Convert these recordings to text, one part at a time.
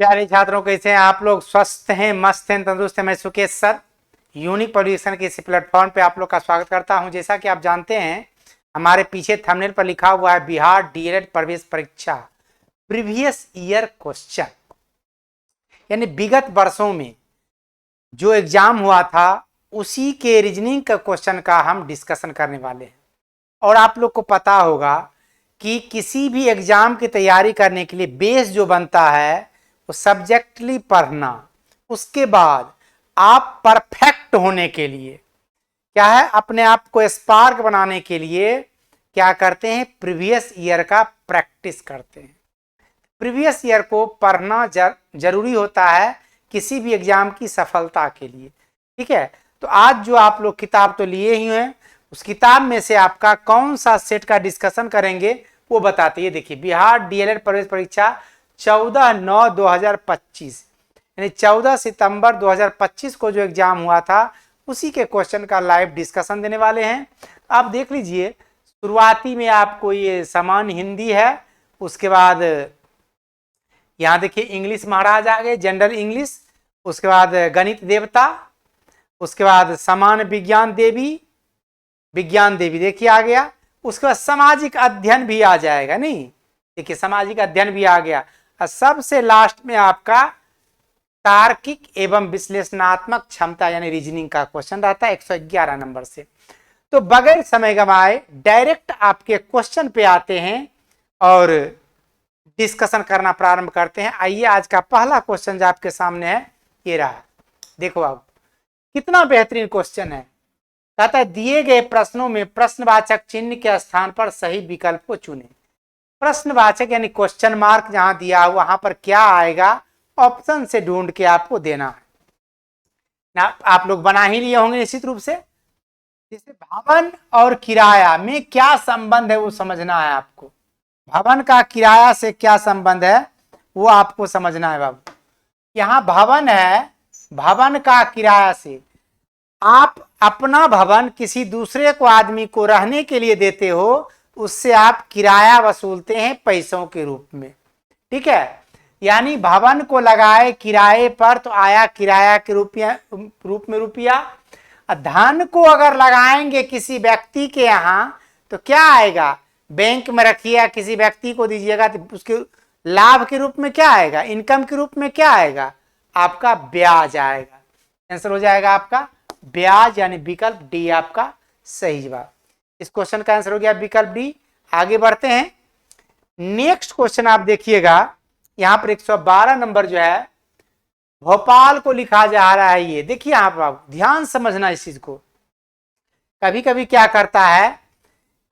प्यारे छात्रों, कैसे हैं आप लोग? स्वस्थ हैं, मस्त हैं, तंदुरुस्त हैं? मैं सुकेश सर यूनिक पब्लिकेशन के इसी प्लेटफॉर्म पे आप लोग का स्वागत करता हूं। जैसा कि आप जानते हैं, हमारे पीछे थंबनेल पर लिखा हुआ है बिहार डीएलएड प्रवेश परीक्षा प्रीवियस ईयर क्वेश्चन, यानी विगत वर्षों में जो एग्जाम हुआ था उसी के रीजनिंग का क्वेश्चन का हम डिस्कशन करने वाले हैं। और आप लोग को पता होगा कि किसी भी एग्जाम की तैयारी करने के लिए बेस जो बनता है वो सब्जेक्टली पढ़ना, उसके बाद आप परफेक्ट होने के लिए क्या है, अपने आप को स्पार्क बनाने के लिए क्या करते हैं, प्रीवियस ईयर का प्रैक्टिस करते हैं। प्रीवियस ईयर को पढ़ना जरूरी होता है किसी भी एग्जाम की सफलता के लिए। ठीक है, तो आज जो आप लोग किताब तो लिए ही हैं, उस किताब में से आपका कौन सा सेट का डिस्कशन करेंगे वो बताते हैं। देखिए, बिहार डीएलएड प्रवेश परीक्षा 14/9/2025 यानी 14 सितंबर 2025 को जो एग्जाम हुआ था उसी के क्वेश्चन का लाइव डिस्कशन देने वाले हैं। आप देख लीजिए, शुरुआती में आपको ये सामान्य हिंदी है, उसके बाद यहाँ देखिए इंग्लिश महाराज आ गए, जनरल इंग्लिश, उसके बाद गणित देवता, उसके बाद समान विज्ञान देवी देखिए आ गया। उसके बाद सामाजिक अध्ययन भी आ जाएगा, नहीं देखिए सामाजिक अध्ययन भी आ गया। और सबसे लास्ट में आपका तार्किक एवं विश्लेषणात्मक क्षमता यानी रीजनिंग का क्वेश्चन रहता है 111 नंबर से। तो बगैर समय गंवाए डायरेक्ट आपके क्वेश्चन पे आते हैं और डिस्कशन करना प्रारंभ करते हैं। आइए, आज का पहला क्वेश्चन जो आपके सामने है ये रहा। देखो अब कितना बेहतरीन क्वेश्चन है। कहता है दिए गए प्रश्नों में प्रश्नवाचक चिन्ह के स्थान पर सही विकल्प को चुनें। प्रश्नवाचक यानी क्वेश्चन मार्क जहां दिया हो वहां पर क्या आएगा, ऑप्शन से ढूंढ के आपको देना है ना। आप लोग बना ही लिए होंगे निश्चित रूप से। जैसे भवन और किराया में क्या संबंध है वो समझना है आपको। भवन का किराया से क्या संबंध है वो आपको समझना है बाबू। यहाँ भवन है, भवन का किराया से आप अपना भवन किसी दूसरे को आदमी को रहने के लिए देते हो, उससे आप किराया वसूलते हैं पैसों के रूप में। ठीक है, यानी भवन को लगाए किराए पर तो आया किराया के रूप में रुपया। धन को अगर लगाएंगे किसी व्यक्ति के यहाँ तो क्या आएगा, बैंक में रखिए किसी व्यक्ति को दीजिएगा तो उसके लाभ के रूप में क्या आएगा, इनकम के रूप में क्या आएगा, आपका ब्याज आएगा। आंसर हो जाएगा आपका ब्याज, यानी विकल्प डी आपका सही जवाब। इस क्वेश्चन का आंसर हो गया विकल्प डी। आगे बढ़ते हैं, नेक्स्ट क्वेश्चन आप देखिएगा। यहां पर 112 नंबर जो है भोपाल को लिखा जा रहा है। ये देखिए आप ध्यान समझना इस चीज को। कभी कभी क्या करता है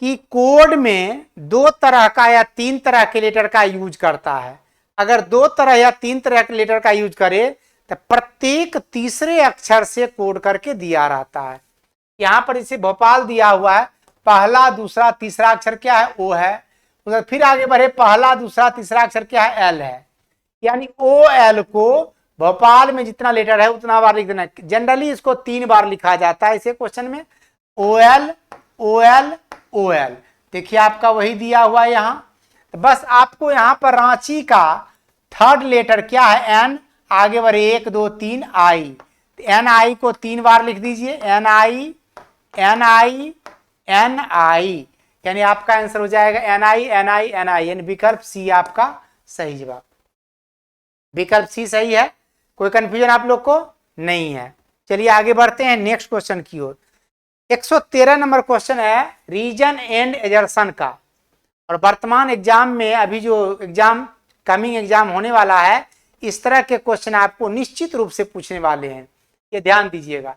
कि कोड में 2 तरह का या 3 तरह के लेटर का यूज करता है। अगर 2 तरह या 3 तरह के लेटर का यूज करे तो प्रत्येक तीसरे अक्षर से कोड करके दिया रहता है। यहां पर इसे भोपाल दिया हुआ है, पहला दूसरा तीसरा अक्षर क्या है, ओ है। उधर फिर आगे बढ़े, पहला दूसरा तीसरा अक्षर क्या है, एल है। यानी ओ एल को भोपाल में जितना लेटर है उतना बार लिख देना। जनरली इसको 3 बार लिखा जाता है इसे क्वेश्चन में, O L O L O L. देखिए आपका वही दिया हुआ है यहाँ। तो बस आपको यहाँ पर रांची का थर्ड लेटर क्या है, एन। आगे बढ़े 1 2 3 आई, एन आई को 3 बार लिख दीजिए, N I N I N I, यानी आपका आंसर हो जाएगा N I N I N I, यानी विकल्प सी आपका सही जवाब। विकल्प सी सही है, कोई कंफ्यूजन आप लोग को नहीं है। चलिए आगे बढ़ते हैं नेक्स्ट क्वेश्चन की ओर। 113 नंबर क्वेश्चन है रीजन एंड एजर्सन का। और वर्तमान एग्जाम में अभी जो एग्जाम कमिंग एग्जाम होने वाला है, इस तरह के क्वेश्चन आपको निश्चित रूप से पूछने वाले हैं, ये ध्यान दीजिएगा।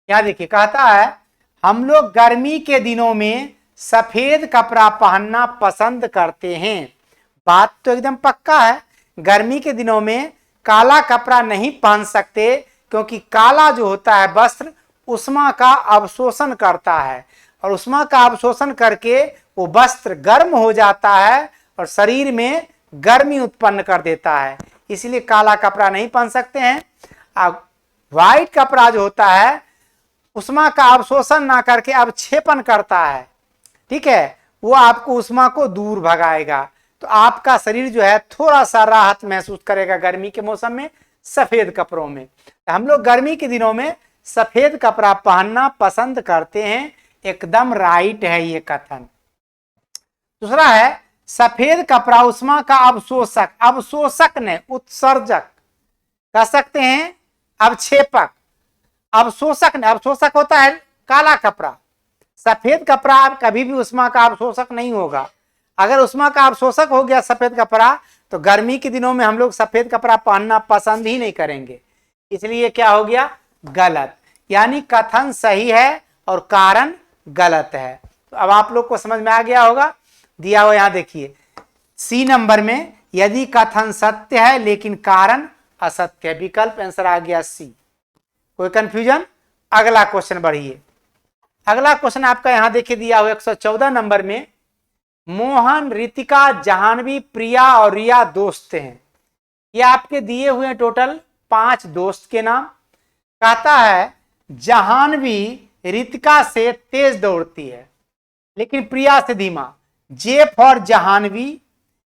यहाँ देखिए कहता है हम लोग गर्मी के दिनों में सफेद कपड़ा पहनना पसंद करते हैं। बात तो एकदम पक्का है, गर्मी के दिनों में काला कपड़ा नहीं पहन सकते, क्योंकि काला जो होता है वस्त्र उष्मा का अवशोषण करता है, और उष्मा का अवशोषण करके वो वस्त्र गर्म हो जाता है और शरीर में गर्मी उत्पन्न कर देता है, इसलिए काला कपड़ा नहीं पहन सकते हैं। अब व्हाइट कपड़ा जो होता है उष्मा का अवशोषण ना करके अवक्षेपण करता है, ठीक है, वो आपको उष्मा को दूर भगाएगा। तो आपका शरीर जो है थोड़ा सा राहत महसूस करेगा गर्मी के मौसम में सफेद कपड़ों में। हम लोग गर्मी के दिनों में सफेद कपड़ा पहनना पसंद करते हैं, एकदम राइट है ये कथन। दूसरा है सफेद कपड़ा उष्मा का अवशोषक, अवशोषक ने उत्सर्जक कह सकते हैं, अवक्षेपक, अवशोषक ने, अवशोषक होता है काला कपड़ा, सफेद कपड़ा कभी भी उष्मा का अवशोषक नहीं होगा। अगर उष्मा का अवशोषक हो गया सफेद कपड़ा तो गर्मी के दिनों में हम लोग सफेद कपड़ा पहनना पसंद ही नहीं करेंगे, इसलिए क्या हो गया गलत। यानी कथन सही है और कारण गलत है। तो अब आप लोग को समझ में आ गया होगा। दिया हुआ यहां देखिए सी नंबर में, यदि कथन सत्य है लेकिन कारण असत्य है, विकल्प आंसर आ गया सी। कोई कंफ्यूजन? अगला क्वेश्चन बढ़िए। अगला क्वेश्चन आपका यहां देखिए दिया हुआ 114 नंबर में, मोहन, रितिका, जाह्नवी, प्रिया और रिया दोस्त हैं। ये आपके दिए हुए टोटल 5 दोस्त के नाम। कहता है जाह्नवी रितिका से तेज दौड़ती है लेकिन प्रिया से धीमा। जे फॉर जाह्नवी,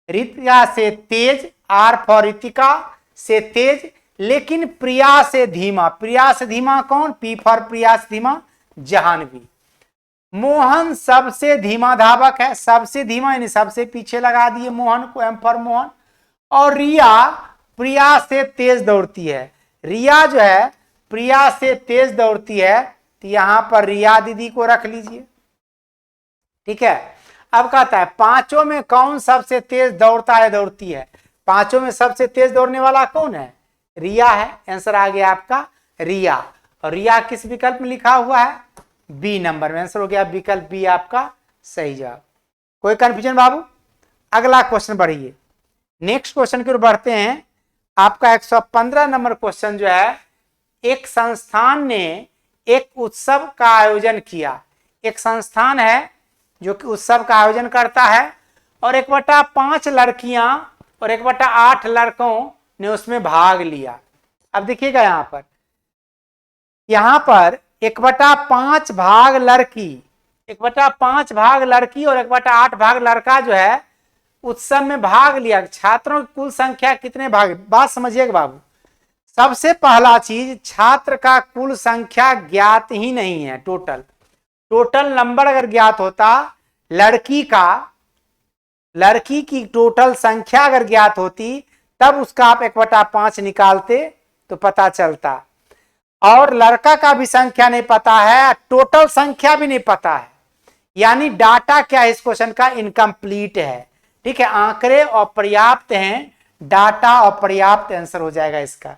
रितिका से तेज, आर फॉर रितिका से तेज लेकिन प्रिया से धीमा। प्रिया से धीमा कौन? पी फॉर प्रिया से धीमा जाह्नवी। मोहन सबसे धीमा धावक है, सबसे धीमा यानी सबसे पीछे लगा दिए मोहन को, एम फॉर मोहन। और रिया प्रिया से तेज दौड़ती है। रिया जो है प्रिया से तेज दौड़ती है, तो यहां पर रिया दीदी को रख लीजिए, ठीक है। अब कहता है पांचों में कौन सबसे तेज दौड़ता है, दौड़ती है? पांचों में सबसे तेज दौड़ने वाला कौन है? रिया है। आंसर आ गया आपका रिया। और रिया किस विकल्प में लिखा हुआ है? बी नंबर में। आंसर हो गया विकल्प बी आपका सही जवाब। कोई कंफ्यूजन बाबू? अगला क्वेश्चन बढ़िए, नेक्स्ट क्वेश्चन की ओर बढ़ते हैं। आपका 115 नंबर क्वेश्चन जो है, एक संस्थान ने एक उत्सव का आयोजन किया। एक संस्थान है जो कि उत्सव का आयोजन करता है और 1/5 लड़कियां और 1/8 लड़कों ने उसमें भाग लिया। अब देखिएगा यहां पर 1/5 भाग लड़की, 1/5 भाग लड़की और 1/8 भाग लड़का जो है उत्सव में भाग लिया। छात्रों की कुल संख्या कितने भाग? बात समझिएगा बाबू, सबसे पहला चीज छात्र का कुल संख्या ज्ञात ही नहीं है। टोटल नंबर अगर ज्ञात होता, लड़की की टोटल संख्या अगर ज्ञात होती तब उसका आप 1/5 निकालते तो पता चलता। और लड़का का भी संख्या नहीं पता है, टोटल संख्या भी नहीं पता है, यानी डाटा क्या है इस क्वेश्चन का? इनकम्प्लीट है, ठीक है। आंकड़े अपर्याप्त हैं, डाटा अपर्याप्त आंसर हो जाएगा इसका।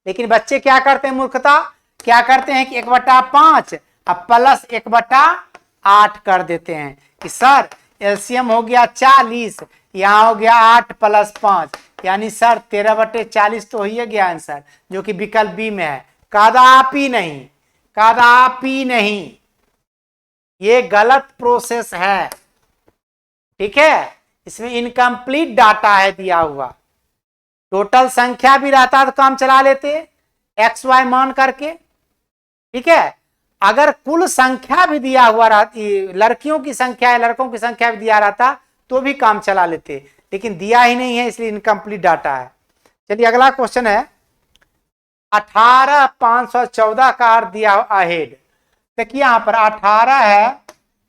लेकिन बच्चे क्या करते हैं मूर्खता, क्या करते हैं कि 1/5 अब प्लस 1/8 कर देते हैं कि सर एलसीएम हो गया 40, यहां हो गया 8 + 5, यानी सर 13/40 तो ही गया आंसर, जो कि विकल्प बी में है। कदापि नहीं, कदापि नहीं, ये गलत प्रोसेस है, ठीक है। इसमें इनकम्प्लीट डाटा है दिया हुआ। टोटल संख्या भी रहता तो काम चला लेते एक्स वाई मान करके, ठीक है। अगर कुल संख्या भी दिया हुआ रहती, लड़कियों की संख्या है लड़कों की संख्या भी दिया रहता तो भी काम चला लेते, लेकिन दिया ही नहीं है, इसलिए इनकम्प्लीट डाटा है। चलिए अगला क्वेश्चन है 18,514 का अर्थ दिया अहेड। देखिए यहां पर 18 है,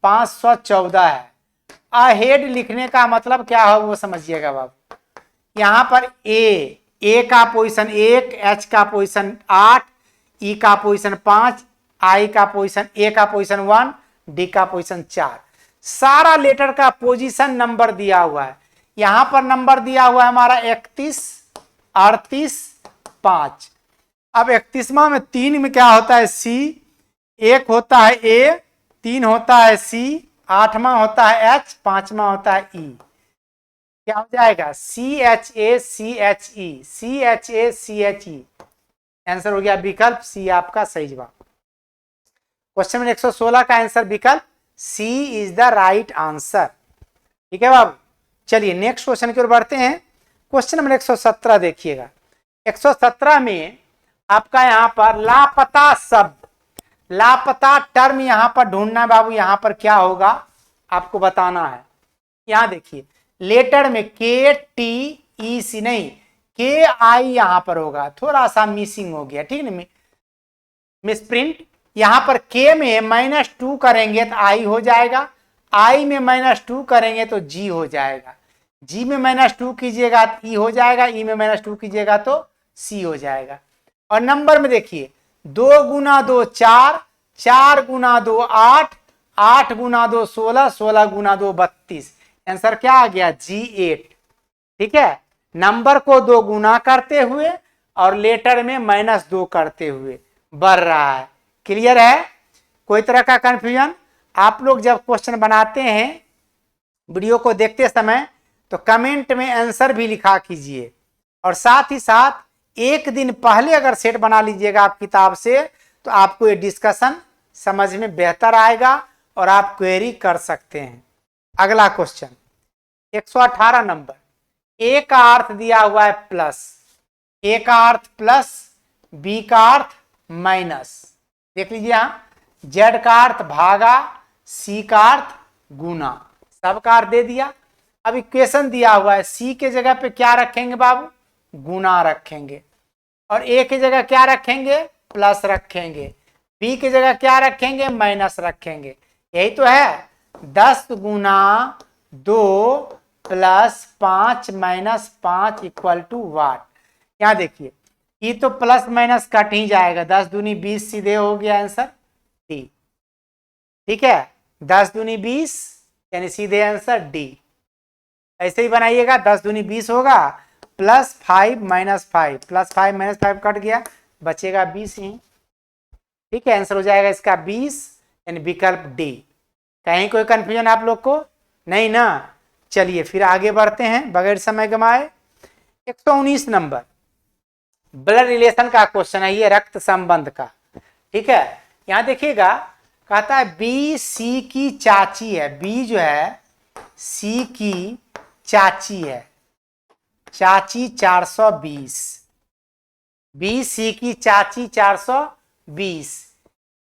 514 है। अहेड लिखने का मतलब क्या है वो समझिएगा बाबू। यहां पर ए का पोजीशन 1, एच का पोजीशन 8, ई का पोजीशन 5, आई का पोजीशन, ए का पोजीशन 1, डी का पोजीशन 4। सारा लेटर का पोजीशन नंबर दिया हुआ है। यहां पर नंबर दिया हुआ है हमारा 31, 38, 5। अब 31वां में 3 में क्या होता है? सी, 1 होता है ए, 3 होता है सी, 8वां होता है एच, 5वां होता है ई। क्या हो जाएगा? CHA CHE, CHA CHE। Answer हो गया विकल्प सी आपका सही जवाब। क्वेश्चन नंबर 116 का आंसर विकल्प सी इज द राइट आंसर, ठीक है बाबू। चलिए नेक्स्ट क्वेश्चन की ओर बढ़ते हैं। क्वेश्चन नंबर 117 देखिएगा। 117 में आपका यहां पर लापता शब्द, लापता टर्म यहां पर ढूंढना है बाबू। यहां पर क्या होगा आपको बताना है। यहां देखिए लेटर में KTEC नहीं, KI यहां पर होगा, थोड़ा सा मिसिंग हो गया, ठीक है, मिसप्रिंट। यहां पर K में -2 करेंगे तो I हो जाएगा, I में -2 करेंगे तो G हो जाएगा, G में -2 कीजिएगा तो E हो जाएगा, E में -2 कीजिएगा तो C हो जाएगा। और नंबर में देखिए 2 × 2 4, 4 × 2 8, 8 × 2 16, 16 × 2 32। आंसर क्या आ गया? G8। ठीक है, नंबर को 2 गुना करते हुए और लेटर में -2 करते हुए बढ़ रहा है। क्लियर है? कोई तरह का कंफ्यूजन? आप लोग जब क्वेश्चन बनाते हैं वीडियो को देखते समय तो कमेंट में आंसर भी लिखा कीजिए, और साथ ही साथ एक दिन पहले अगर सेट बना लीजिएगा आप किताब से तो आपको ये डिस्कशन समझ में बेहतर आएगा और आप क्वेरी कर सकते हैं। अगला क्वेश्चन 118 नंबर, ए का अर्थ दिया हुआ है प्लस, ए का अर्थ प्लस, बी का अर्थ माइनस, देख लीजिए यहाँ, जेड का अर्थ भागा, सी का अर्थ गुना, सब का अर्थ दे दिया। अब इक्वेशन दिया हुआ है, सी के जगह पे क्या रखेंगे बाबू? गुना रखेंगे, और ए की जगह क्या रखेंगे? प्लस रखेंगे, बी की जगह क्या रखेंगे? माइनस रखेंगे। यही तो है, 10 × 2 + 5 - 5 = वाट। यहाँ देखिए, ये तो प्लस माइनस कट ही जाएगा, 10 दूनी 20 सीधे हो गया आंसर डी। ठीक है, 10 दूनी 20 यानी सीधे आंसर डी। ऐसे ही बनाइएगा, 10 दूनी 20 होगा, +5 - 5, +5 - 5 कट गया, बचेगा 20 ही। ठीक है, आंसर हो जाएगा इसका 20 यानी विकल्प डी। कहीं कोई कंफ्यूजन आप लोग को नहीं ना? चलिए फिर आगे बढ़ते हैं बगैर समय गंवाए। 119 नंबर, ब्लड रिलेशन का क्वेश्चन है ये, रक्त संबंध का। ठीक है, यहां देखिएगा, कहता है बी सी की चाची है, बी जो है सी की चाची है, चाची 420, बी सी की चाची 420,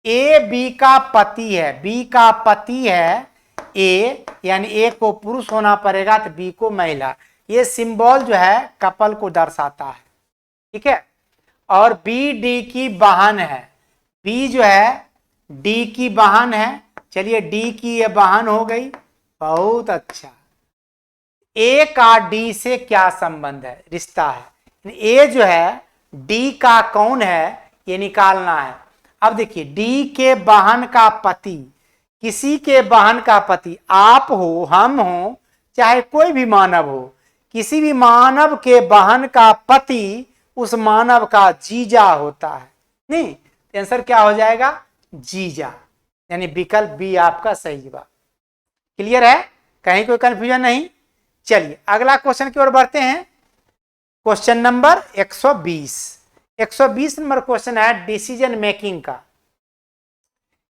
ए बी का पति है, बी का पति है ए, यानी ए को पुरुष होना पड़ेगा तो बी को महिला। ये सिंबल जो है कपल को दर्शाता है। ठीक है, और बी डी की बहन है, बी जो है डी की बहन है, चलिए डी की ये बहन हो गई, बहुत अच्छा। ए का डी से क्या संबंध है? रिश्ता है। ए जो है डी का कौन है ये निकालना है। अब देखिए, डी के बहन का पति, किसी के बहन का पति, आप हो, हम हो, चाहे कोई भी मानव हो, किसी भी मानव के बहन का पति उस मानव का जीजा होता है। नहीं, आंसर क्या हो जाएगा? जीजा, यानी विकल्प बी आपका सही जवाब। क्लियर है? कहीं कोई कंफ्यूजन नहीं? चलिए अगला क्वेश्चन की ओर बढ़ते हैं। क्वेश्चन नंबर 120, 120 नंबर क्वेश्चन है डिसीजन मेकिंग का।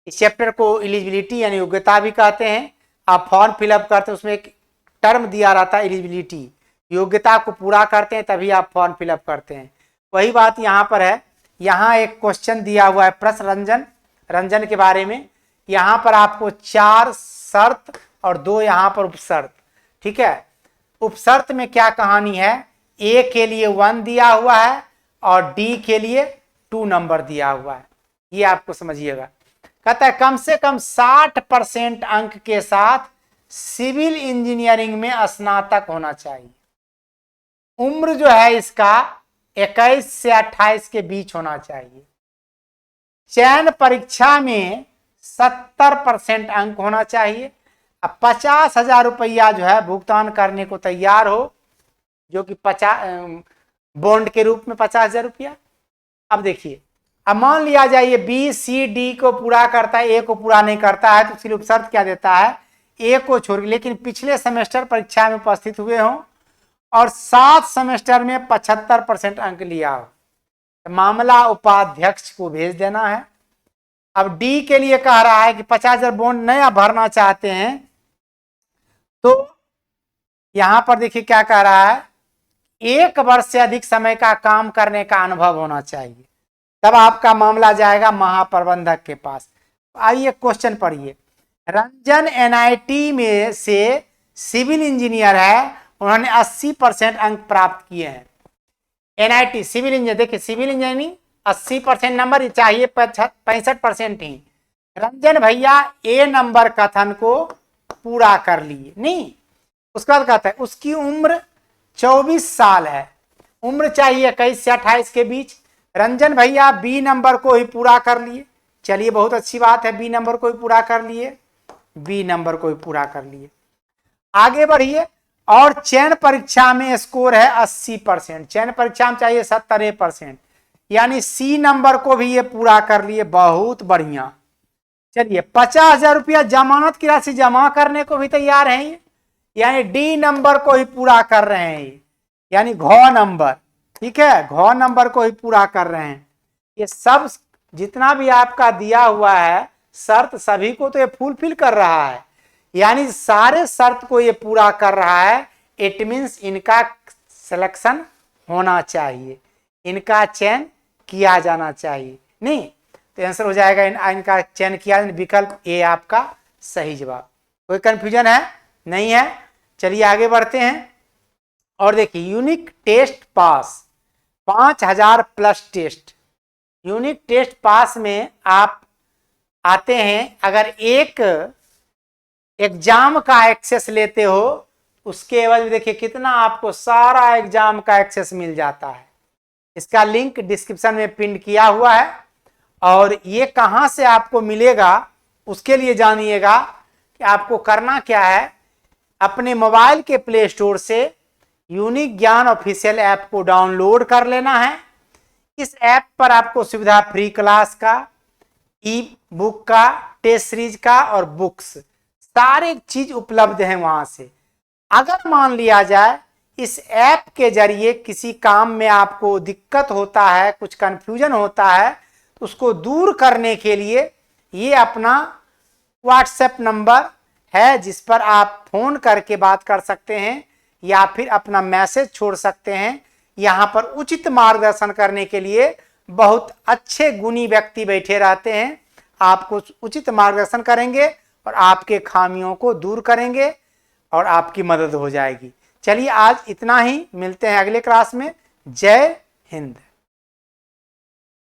इस चैप्टर को एलिजिबिलिटी यानी योग्यता भी कहते हैं। आप फॉर्म फिलअप करते हैं, उसमें एक टर्म दिया रहता है एलिजिबिलिटी, योग्यता को पूरा करते हैं तभी आप फॉर्म फिलअप करते हैं। वही बात यहाँ पर है। यहाँ एक क्वेश्चन दिया हुआ है प्रश्न रंजन के बारे में। यहाँ पर आपको 4 शर्त और 2 यहाँ पर उपशर्त। ठीक है, उपशर्त में क्या कहानी है? ए के लिए 1 दिया हुआ है और डी के लिए 2 नंबर दिया हुआ है, ये आपको समझिएगा। कहता है कम से कम 60% अंक के साथ सिविल इंजीनियरिंग में स्नातक होना चाहिए। उम्र जो है इसका 21 से 28 के बीच होना चाहिए। चयन परीक्षा में 70% अंक होना चाहिए। अब 50,000 रुपया जो है भुगतान करने को तैयार हो, जो कि 50 बॉन्ड के रूप में 50,000 रुपया। अब देखिए, अब मान लिया जाए ये बी सी डी को पूरा करता है, ए को पूरा नहीं करता है, तो सिर्फ शर्त क्या देता है? ए को छोड़, लेकिन पिछले सेमेस्टर परीक्षा में उपस्थित हुए हों और 7 सेमेस्टर में 75% अंक लिया हो, तो मामला उपाध्यक्ष को भेज देना है। अब डी के लिए कह रहा है कि 50,000 बॉन्ड नया भरना चाहते हैं, तो यहां पर देखिए क्या कह रहा है, 1 वर्ष से अधिक समय का काम करने का अनुभव होना चाहिए, तब आपका मामला जाएगा महाप्रबंधक के पास। आइए क्वेश्चन पढ़िए। रंजन एनआईटी में से सिविल इंजीनियर है, उन्होंने 80% अंक प्राप्त किए हैं। NIT सिविल इंजीनियर, देखिए सिविल इंजीनियरिंग 80% नंबर चाहिए, 65% ही। रंजन भैया ए नंबर कथन को पूरा कर लिए नहीं। उसके बाद कहता है उसकी उम्र 24 साल है, उम्र चाहिए 21 से 28 के बीच। रंजन भैया बी नंबर को ही पूरा कर लिए। चलिए बहुत अच्छी बात है, बी नंबर को ही पूरा कर लिए, बी नंबर को ही पूरा कर लिए। आगे बढ़िए। और चयन परीक्षा में स्कोर है 80%, चयन परीक्षा में चाहिए 70%, यानी सी नंबर को भी ये पूरा कर लिए, बहुत बढ़िया। चलिए 50,000 रुपया जमानत की राशि जमा करने को भी तैयार हैं ये, यानी डी नंबर को ही पूरा कर रहे हैं ये, यानी घ नंबर, ठीक है, घ नंबर को ही पूरा कर रहे हैं। ये सब जितना भी आपका दिया हुआ है शर्त, सभी को तो ये फुलफिल कर रहा है, यानी सारे शर्त को ये पूरा कर रहा है। इट मीन्स इनका सिलेक्शन होना चाहिए, इनका चयन किया जाना चाहिए नहीं, तो आंसर हो जाएगा इनका चयन किया, विकल्प ए आपका सही जवाब। कोई कंफ्यूजन है? नहीं है। चलिए आगे बढ़ते हैं। और देखिए unique test pass 5000 plus test, unique test pass में आप आते हैं, अगर एक एग्जाम का एक्सेस लेते हो उसके एवज में देखिए कितना आपको सारा एग्जाम का एक्सेस मिल जाता है। इसका लिंक डिस्क्रिप्शन में पिन किया हुआ है, और ये कहां से आपको मिलेगा उसके लिए जानिएगा कि आपको करना क्या है। अपने मोबाइल के प्ले स्टोर से यूनिक ज्ञान ऑफिशियल ऐप को डाउनलोड कर लेना है। इस ऐप पर आपको सुविधा फ्री क्लास का, ई बुक का, टेस्ट सीरीज का और बुक्स सारे चीज उपलब्ध हैं वहां से। अगर मान लिया जाए इस ऐप के जरिए किसी काम में आपको दिक्कत होता है, कुछ कंफ्यूजन होता है, तो उसको दूर करने के लिए ये अपना व्हाट्सएप नंबर है जिस पर आप फोन करके बात कर सकते हैं या फिर अपना मैसेज छोड़ सकते हैं। यहाँ पर उचित मार्गदर्शन करने के लिए बहुत अच्छे गुणी व्यक्ति बैठे रहते हैं, आपको उचित मार्गदर्शन करेंगे और आपके खामियों को दूर करेंगे और आपकी मदद हो जाएगी। चलिए आज इतना ही, मिलते हैं अगले क्लास में। जय हिंद।